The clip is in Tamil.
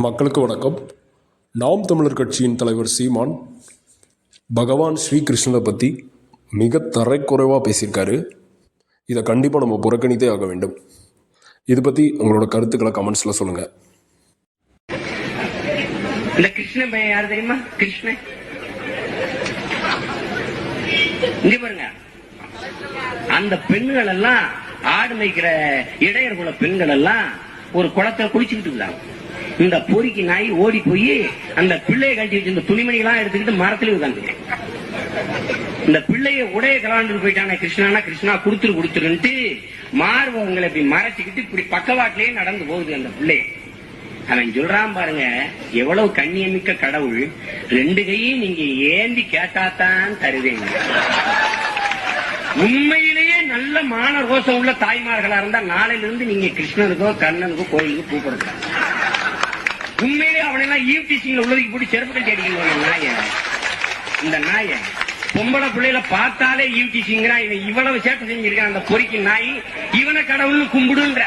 மக்களுக்கு வணக்கம். நாம் தமிழர் கட்சியின் தலைவர் சீமான் பகவான் ஸ்ரீகிருஷ்ணரை பற்றி மிக தரைக்குறைவாக பேசியிருக்காரு. இதை கண்டிப்பாக நம்ம புறக்கணித்தே ஆக வேண்டும். இது பற்றி உங்களோட கருத்துக்களை கமெண்ட்ஸில் சொல்லுங்கள். இந்த கிருஷ்ணன் பையன் யாரு தெரியுமா? கிருஷ்ணன் இங்க பாருங்க, அந்த பெண்கள் எல்லாம் ஆடு மேய்க்கிற இடையர் குல பெண்கள் எல்லாம் ஒரு குளத்துல குளிச்சுக்கிட்டு இருந்தாங்க. இந்த பொறிக்கு நாய் ஓடி போய் அந்த பிள்ளையை கட்டி வச்சிருந்த துணிமணிகளாம் எடுத்துக்கிட்டு மரத்துல உட்காந்து இந்த பிள்ளைய உடைய கலாண்டு போயிட்டான கிருஷ்ணானா கிருஷ்ணா குடுத்துருன்ட்டு மார்பவங்களை இப்படி மறைச்சுக்கிட்டு இப்படி பக்கவாட்டிலேயே நடந்து போகுது அந்த பிள்ளை. அவன் சொல்றான் பாருங்க, எவ்வளவு கண்ணியமிக்க கடவுள், 2 கையும் நீங்க ஏந்தி கேட்டாத்தான் தருவேங்க. உண்மையிலேயே நல்ல மான ரோசம் உள்ள தாய்மார்களா இருந்தா நாளையில இருந்து நீங்க கிருஷ்ணனுக்கோ கண்ணனுக்கோ கோயிலுக்கு கூப்பிடுங்க. உண்மையிலே அவனெல்லாம் ஈவ்டீசிங்ல உள்ளதுக்கு போட்டு செருப்பு கட்டி அடிக்கணும். நாய இந்த நாய பொம்பளை பிள்ளைகளை பார்த்தாலே ஈவ்டீசிங்கிறான். இவன் இவ்வளவு சேட்டை செஞ்சிருக்கான் அந்த பொறிக்கு நாய். இவனை கடவுள்னு கும்பிடுன்ற